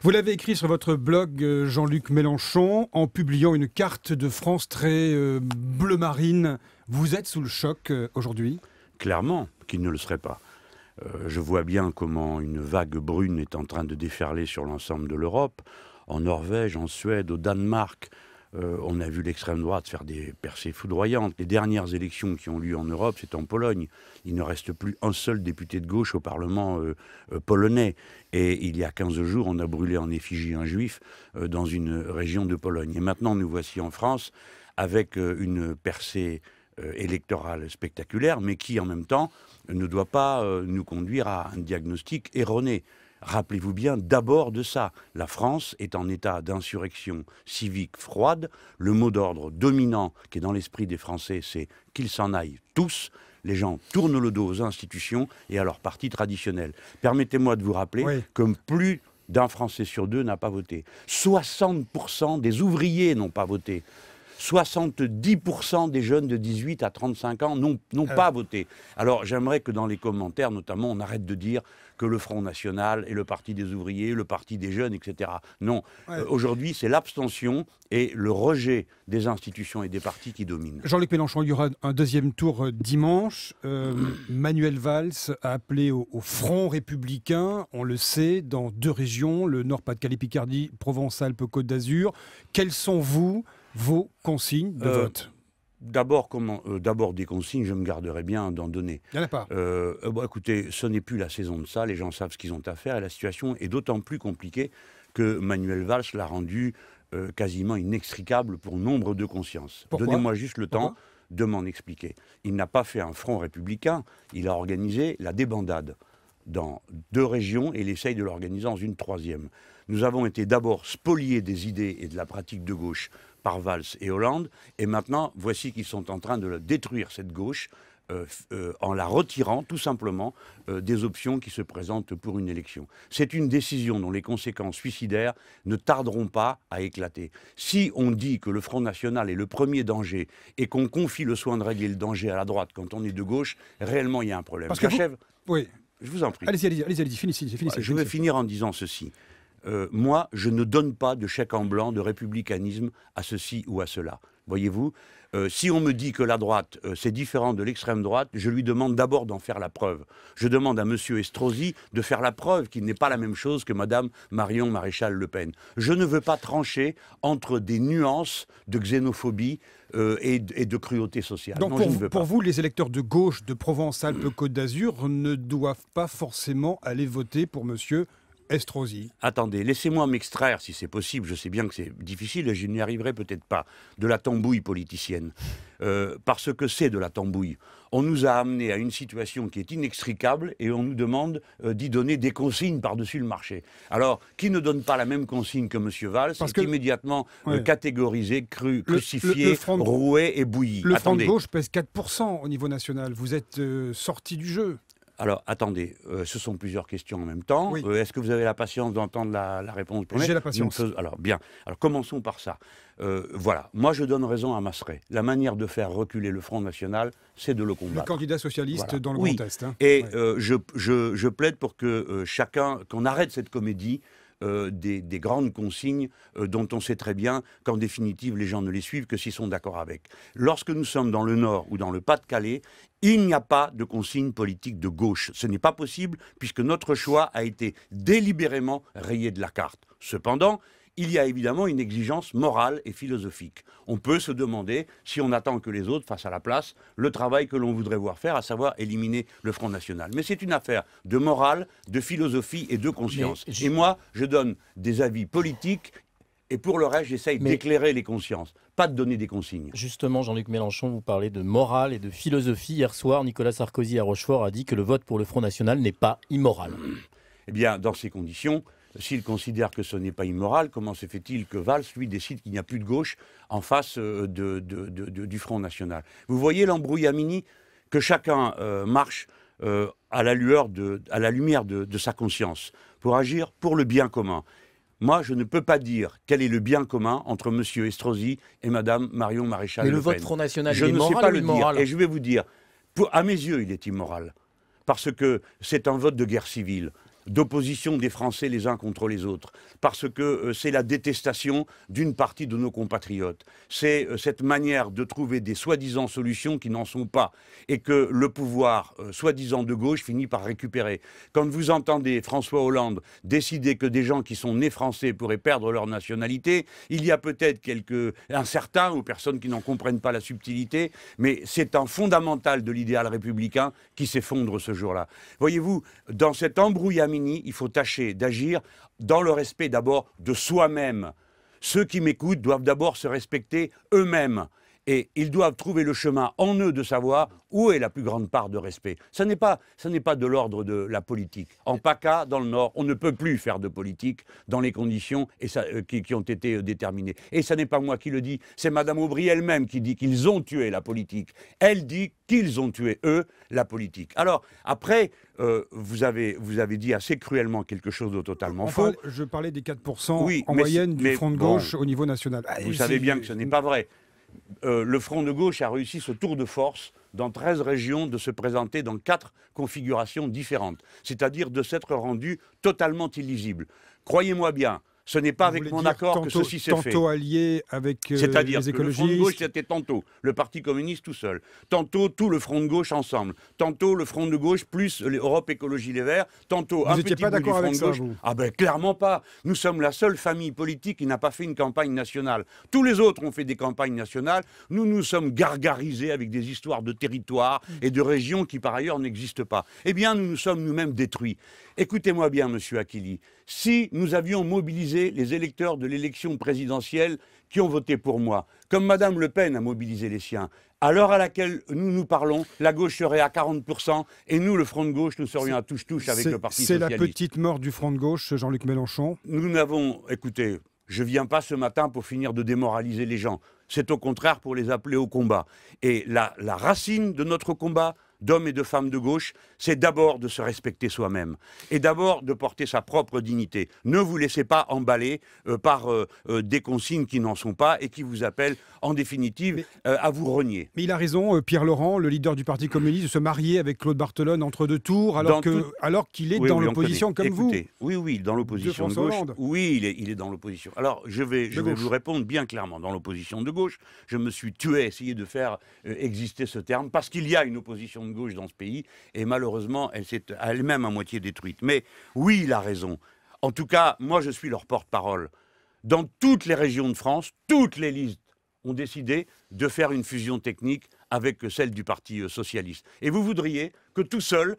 Vous l'avez écrit sur votre blog, Jean-Luc Mélenchon, en publiant une carte de France très bleu marine. Vous êtes sous le choc aujourd'hui? Clairement qu'il ne le serait pas. Je vois bien comment une vague brune est en train de déferler sur l'ensemble de l'Europe. En Norvège, en Suède, au Danemark, on a vu l'extrême droite faire des percées foudroyantes. Les dernières élections qui ont lieu en Europe, c'est en Pologne. Il ne reste plus un seul député de gauche au Parlement polonais. Et il y a 15 jours, on a brûlé en effigie un juif dans une région de Pologne. Et maintenant, nous voici en France avec une percée électorale spectaculaire, mais qui, en même temps, ne doit pas nous conduire à un diagnostic erroné. Rappelez-vous bien d'abord de ça. La France est en état d'insurrection civique froide. Le mot d'ordre dominant qui est dans l'esprit des Français, c'est qu'ils s'en aillent tous. Les gens tournent le dos aux institutions et à leur parti traditionnel. Permettez-moi de vous rappeler que plus d'un Français sur deux n'a pas voté. 60% des ouvriers n'ont pas voté. 70% des jeunes de 18 à 35 ans n'ont pas voté. Alors j'aimerais que dans les commentaires, notamment, on arrête de dire que le Front National est le parti des ouvriers, le parti des jeunes, etc. Non, aujourd'hui c'est l'abstention et le rejet des institutions et des partis qui dominent. Jean-Luc Mélenchon, il y aura un deuxième tour dimanche. Manuel Valls a appelé au Front républicain, on le sait, dans 2 régions, le Nord-Pas-de-Calais, Picardie, Provence-Alpes-Côte d'Azur. Quelles sont vos consignes de vote? D'abord des consignes, je me garderai bien d'en donner. Il n'y en a pas. Écoutez, ce n'est plus la saison de ça, les gens savent ce qu'ils ont à faire et la situation est d'autant plus compliquée que Manuel Valls l'a rendue quasiment inextricable pour nombre de consciences. Donnez-moi juste le temps de m'en expliquer. Il n'a pas fait un front républicain, il a organisé la débandade dans 2 régions et il essaye de l'organiser dans une 3e. Nous avons été d'abord spoliés des idées et de la pratique de gauche par Valls et Hollande, et maintenant, voici qu'ils sont en train de détruire cette gauche en la retirant tout simplement des options qui se présentent pour une élection. C'est une décision dont les conséquences suicidaires ne tarderont pas à éclater. Si on dit que le Front National est le premier danger et qu'on confie le soin de régler le danger à la droite quand on est de gauche, réellement il y a un problème. Parce que Oui, je vous en prie. Allez-y, finissez. Je vais finir en disant ceci. Moi, je ne donne pas de chèque en blanc de républicanisme à ceci ou à cela. Voyez-vous, si on me dit que la droite, c'est différent de l'extrême droite, je lui demande d'abord d'en faire la preuve. Je demande à M. Estrosi de faire la preuve qu'il n'est pas la même chose que Mme Marion Maréchal Le Pen. Je ne veux pas trancher entre des nuances de xénophobie et de cruauté sociale. Donc non, pour vous, les électeurs de gauche de Provence-Alpes-Côte d'Azur ne doivent pas forcément aller voter pour M. Estrosi. Attendez, laissez-moi m'extraire, si c'est possible, je sais bien que c'est difficile et je n'y arriverai peut-être pas, de la tambouille politicienne. Parce que c'est de la tambouille. On nous a amenés à une situation qui est inextricable et on nous demande d'y donner des consignes par-dessus le marché. Alors, qui ne donne pas la même consigne que M. Valls est immédiatement catégorisé, crucifié, roué et bouilli. Le Front de gauche pèse 4% au niveau national. Vous êtes sorti du jeu. Alors, attendez, ce sont plusieurs questions en même temps. Est-ce que vous avez la patience d'entendre la réponse? J'ai la patience. Alors, bien. Alors, commençons par ça. Voilà. Moi, je donne raison à Masseray. La manière de faire reculer le Front National, c'est de le combattre. Le candidat socialiste dans le Grand Est. Hein. Et je plaide pour que qu'on arrête cette comédie des grandes consignes dont on sait très bien qu'en définitive, les gens ne les suivent que s'ils sont d'accord avec. Lorsque nous sommes dans le Nord ou dans le Pas-de-Calais, il n'y a pas de consigne politique de gauche. Ce n'est pas possible puisque notre choix a été délibérément rayé de la carte. Cependant, il y a évidemment une exigence morale et philosophique. On peut se demander si on attend que les autres fassent à la place le travail que l'on voudrait voir faire, à savoir éliminer le Front National. Mais c'est une affaire de morale, de philosophie et de conscience. Et moi, je donne des avis politiques et pour le reste, j'essaye d'éclairer les consciences, pas de donner des consignes. Justement, Jean-Luc Mélenchon, vous parlez de morale et de philosophie. Hier soir, Nicolas Sarkozy à Rochefort a dit que le vote pour le Front National n'est pas immoral. Eh bien, dans ces conditions, s'il considère que ce n'est pas immoral, comment se fait-il que Valls, lui, décide qu'il n'y a plus de gauche en face du Front National? Vous voyez l'embrouillamini, que chacun marche à la lumière de sa conscience, pour agir pour le bien commun. Moi, je ne peux pas dire quel est le bien commun entre M. Estrosi et Mme Marion Maréchal Le Pen. Mais le vote Front National, je il est moral ne sais pas ou le immoral? dire. Et je vais vous dire, à mes yeux, il est immoral. Parce que c'est un vote de guerre civile. d'opposition des Français les uns contre les autres, parce que c'est la détestation d'une partie de nos compatriotes. C'est cette manière de trouver des soi-disant solutions qui n'en sont pas, et que le pouvoir soi-disant de gauche finit par récupérer. Quand vous entendez François Hollande décider que des gens qui sont nés français pourraient perdre leur nationalité, il y a peut-être certains ou personnes qui n'en comprennent pas la subtilité, mais c'est un fondamental de l'idéal républicain qui s'effondre ce jour-là. Voyez-vous, dans cet embrouillamini, il faut tâcher d'agir dans le respect d'abord de soi-même. Ceux qui m'écoutent doivent d'abord se respecter eux-mêmes. Et ils doivent trouver le chemin en eux de savoir où est la plus grande part de respect. Ce n'est pas de l'ordre de la politique. En PACA, dans le Nord, on ne peut plus faire de politique dans les conditions qui ont été déterminées. Et ce n'est pas moi qui le dis, c'est Madame Aubry elle-même qui dit qu'ils ont tué la politique. Elle dit qu'ils ont tué, eux, la politique. Alors, après, vous avez dit assez cruellement quelque chose de totalement faux. Je parlais des 4% oui, en moyenne du Front de gauche au niveau national. Vous savez bien que ce n'est pas vrai. Le Front de gauche a réussi ce tour de force dans 13 régions de se présenter dans 4 configurations différentes, c'est-à-dire de s'être rendu totalement illisible. Croyez-moi bien, ce n'est pas avec mon accord que ceci s'est fait. Tantôt allié avec c'est-à-dire les que écologistes. Le Front de gauche, c'était tantôt le Parti communiste tout seul, tantôt tout le Front de gauche ensemble, tantôt le Front de gauche plus l'Europe Écologie Les Verts, tantôt un petit bout du Front de gauche. Ah ben clairement pas. Nous sommes la seule famille politique qui n'a pas fait une campagne nationale. Tous les autres ont fait des campagnes nationales. Nous nous sommes gargarisés avec des histoires de territoires et de régions qui par ailleurs n'existent pas. Eh bien, nous nous sommes nous-mêmes détruits. Écoutez-moi bien, monsieur Achilli. Si nous avions mobilisé les électeurs de l'élection présidentielle qui ont voté pour moi, comme Madame Le Pen a mobilisé les siens, à l'heure à laquelle nous nous parlons, la gauche serait à 40% et nous, le Front de gauche, nous serions à touche-touche avec le Parti socialiste. C'est la petite mort du Front de gauche, Jean-Luc Mélenchon. Nous n'avons... Écoutez, je ne viens pas ce matin pour finir de démoraliser les gens. C'est au contraire pour les appeler au combat. Et la racine de notre combat, d'hommes et de femmes de gauche, c'est d'abord de se respecter soi-même et d'abord de porter sa propre dignité. Ne vous laissez pas emballer par des consignes qui n'en sont pas et qui vous appellent en définitive à vous renier. Mais il a raison, Pierre Laurent, le leader du Parti communiste, de se marier avec Claude Barthelone entre deux tours alors qu'il est dans l'opposition comme écoutez, vous. Oui, dans l'opposition de gauche. Hollande. Oui, il est dans l'opposition. Alors, je vais vous répondre bien clairement. Dans l'opposition de gauche, je me suis tué à essayer de faire exister ce terme parce qu'il y a une opposition de gauche dans ce pays et malheureusement elle s'est elle-même à moitié détruite. Mais oui, il a raison. En tout cas, moi je suis leur porte-parole. Dans toutes les régions de France, toutes les listes ont décidé de faire une fusion technique avec celle du Parti socialiste. Et vous voudriez que tout seul,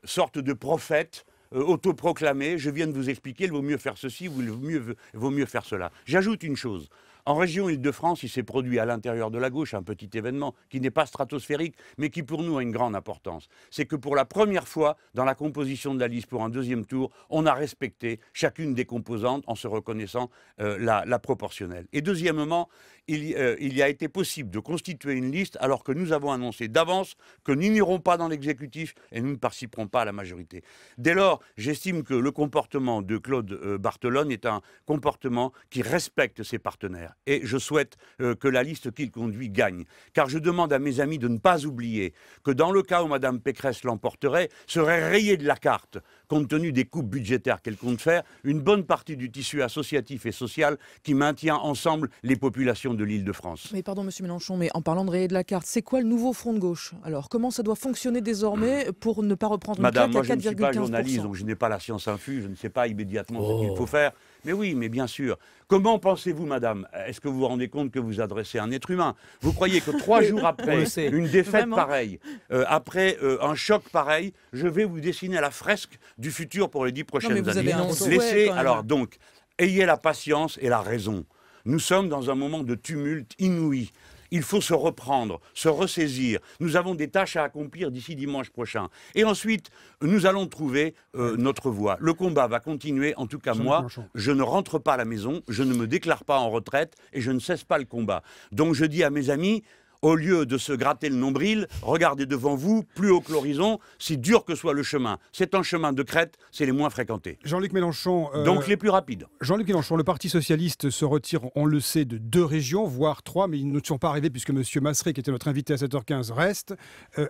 sorte de prophète autoproclamé, je viens de vous expliquer, il vaut mieux faire ceci, il vaut mieux faire cela. J'ajoute une chose. En région Île-de-France, il s'est produit à l'intérieur de la gauche un petit événement qui n'est pas stratosphérique, mais qui pour nous a une grande importance. C'est que pour la première fois, dans la composition de la liste pour un deuxième tour, on a respecté chacune des composantes en se reconnaissant la proportionnelle. Et deuxièmement, il y a été possible de constituer une liste alors que nous avons annoncé d'avance que nous n'irons pas dans l'exécutif et nous ne participerons pas à la majorité. Dès lors, j'estime que le comportement de Claude Barthelone est un comportement qui respecte ses partenaires. Et je souhaite que la liste qu'il conduit gagne. Car je demande à mes amis de ne pas oublier que dans le cas où Mme Pécresse l'emporterait, serait rayée de la carte, compte tenu des coupes budgétaires qu'elle compte faire, une bonne partie du tissu associatif et social qui maintient ensemble les populations de l'Île-de-France. Mais pardon, monsieur Mélenchon, mais en parlant de rayer de la carte, c'est quoi le nouveau Front de gauche? Alors, comment ça doit fonctionner désormais pour ne pas reprendre une claque à 4,15%? Madame, moi je ne suis pas journaliste, donc je n'ai pas la science infuse, je ne sais pas immédiatement ce qu'il faut faire. Mais oui, mais bien sûr. Comment pensez-vous, madame? Est-ce que vous vous rendez compte que vous adressez à un être humain? Vous croyez que 3 jours après une défaite pareille, après un choc pareil, je vais vous dessiner la fresque du futur pour les 10 prochaines années? Laissez, alors donc, ayez la patience et la raison. Nous sommes dans un moment de tumulte inouï. Il faut se reprendre, se ressaisir. Nous avons des tâches à accomplir d'ici dimanche prochain. Et ensuite, nous allons trouver notre voie. Le combat va continuer. En tout cas, moi, je ne rentre pas à la maison, je ne me déclare pas en retraite et je ne cesse pas le combat. Donc je dis à mes amis, au lieu de se gratter le nombril, regardez devant vous, plus haut que l'horizon, si dur que soit le chemin. C'est un chemin de crête, c'est les moins fréquentés. Jean-Luc Mélenchon... Donc les plus rapides. Jean-Luc Mélenchon, le Parti socialiste se retire, on le sait, de 2 régions, voire 3, mais ils ne sont pas arrivés puisque M. Masseret, qui était notre invité à 7h15, reste.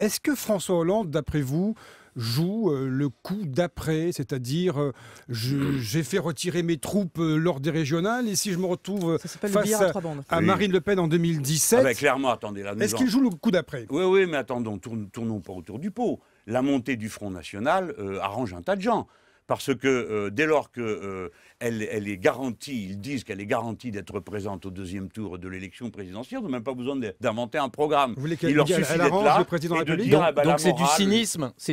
Est-ce que François Hollande, d'après vous, joue le coup d'après, c'est-à-dire j'ai fait retirer mes troupes lors des régionales et si je me retrouve face à Marine Le Pen en 2017... Ah ben, clairement, attendez, là, est-ce qu'il joue le coup d'après? Oui, oui, mais attendons, tournons pas autour du pot. La montée du Front National arrange un tas de gens. Parce que dès lors qu'elle est garantie, ils disent qu'elle est garantie d'être présente au deuxième tour de l'élection présidentielle, ils n'ont même pas besoin d'inventer un programme. Vous voulez il leur suffit d'être là le président et de dire, donc c'est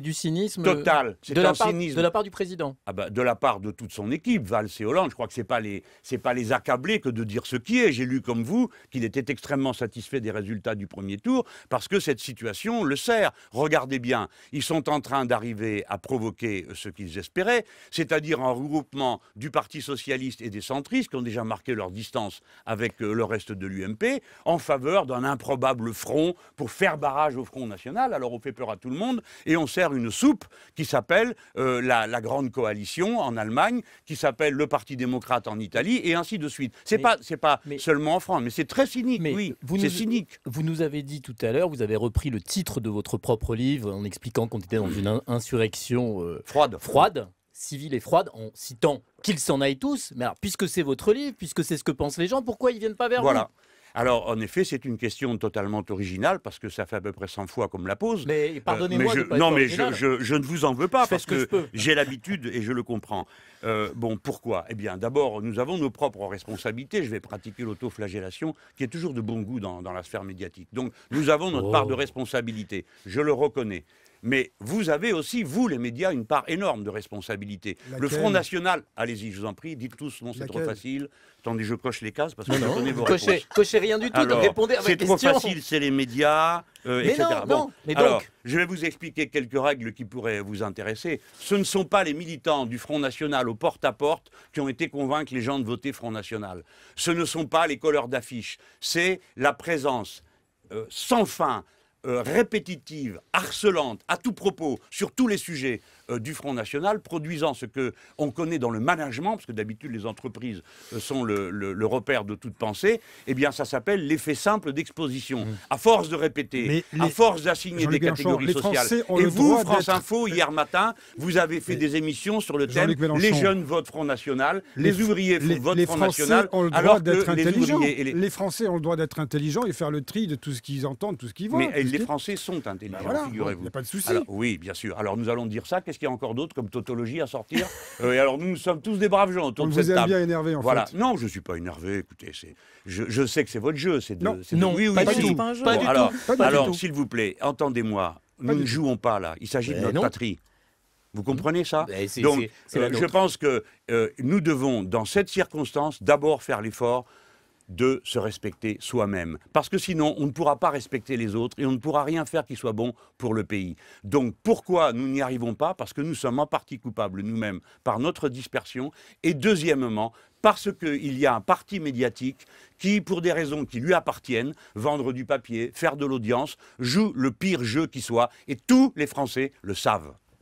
du cynisme, total. De la part du président. Ah bah, de la part de toute son équipe, Valls et Hollande. Je crois que c'est pas les accabler que de dire ce qui est. J'ai lu comme vous qu'il était extrêmement satisfait des résultats du premier tour parce que cette situation le sert. Regardez bien, ils sont en train d'arriver à provoquer ce qu'ils espéraient, c'est-à-dire un regroupement du Parti socialiste et des centristes qui ont déjà marqué leur distance avec le reste de l'UMP en faveur d'un improbable front pour faire barrage au Front National. Alors on fait peur à tout le monde et on sert une soupe qui s'appelle la Grande Coalition en Allemagne, qui s'appelle le Parti démocrate en Italie et ainsi de suite. C'est pas seulement en France, mais c'est très cynique, oui, c'est cynique. Vous nous avez dit tout à l'heure, vous avez repris le titre de votre propre livre en expliquant qu'on était dans une insurrection froide, civile et froide, en citant qu'ils s'en aillent tous. Mais alors, puisque c'est votre livre, puisque c'est ce que pensent les gens, pourquoi ils ne viennent pas vers vous? Alors, en effet, c'est une question totalement originale, parce que ça fait à peu près 100 fois qu'on me la pose. Mais pardonnez-moi de pas non, être mais original. je ne vous en veux pas, parce que que j'ai l'habitude et je le comprends. Bon, pourquoi? Eh bien, d'abord, nous avons nos propres responsabilités. Je vais pratiquer l'autoflagellation, qui est toujours de bon goût dans la sphère médiatique. Donc, nous avons notre part de responsabilité. Je le reconnais. Mais vous avez aussi, vous, les médias, une part énorme de responsabilité. Laquelle? Le Front National, allez-y, je vous en prie, dites tous, non, c'est trop facile. Attendez, je coche les cases, parce que je connais vos réponses. Cochez rien du tout, Alors, répondez à ma question. C'est trop facile, c'est les médias, etc. Mais Alors, donc... je vais vous expliquer quelques règles qui pourraient vous intéresser. Ce ne sont pas les militants du Front National au porte-à-porte qui ont été convaincre les gens de voter Front National. Ce ne sont pas les colleurs d'affiches. C'est la présence sans fin, répétitive, harcelante, à tout propos, sur tous les sujets du Front National, produisant ce qu'on connaît dans le management, parce que d'habitude les entreprises sont le repère de toute pensée, eh bien ça s'appelle l'effet simple d'exposition. À force de répéter, à force d'assigner des catégories sociales. Et vous, France Info, hier matin, vous avez fait des émissions sur le thème « Les jeunes votent Front National, les ouvriers votent Front National », alors que les ouvriers... Les Français ont le droit d'être intelligents et faire le tri de tout ce qu'ils entendent, tout ce qu'ils voient. Mais les Français sont intelligents, figurez-vous. Il n'y a pas de souci. Oui, bien sûr. Alors nous allons dire ça. Qu'est-ce qu'il y a encore d'autre comme tautologie à sortir? Et alors nous sommes tous des braves gens autour de cette table. Vous êtes bien énervé en fait. Non, je ne suis pas énervé. Écoutez, je sais que c'est votre jeu. Non, oui, pas du si. tout. Alors, s'il vous plaît, entendez-moi. Nous ne jouons pas là. Il s'agit de notre patrie. Vous comprenez ça? Donc, je pense que nous devons, dans cette circonstance, d'abord faire l'effort de se respecter soi-même. Parce que sinon, on ne pourra pas respecter les autres et on ne pourra rien faire qui soit bon pour le pays. Donc pourquoi nous n'y arrivons pas? Parce que nous sommes en partie coupables nous-mêmes par notre dispersion. Et deuxièmement, parce qu'il y a un parti médiatique qui, pour des raisons qui lui appartiennent, vendre du papier, faire de l'audience, joue le pire jeu qui soit. Et tous les Français le savent.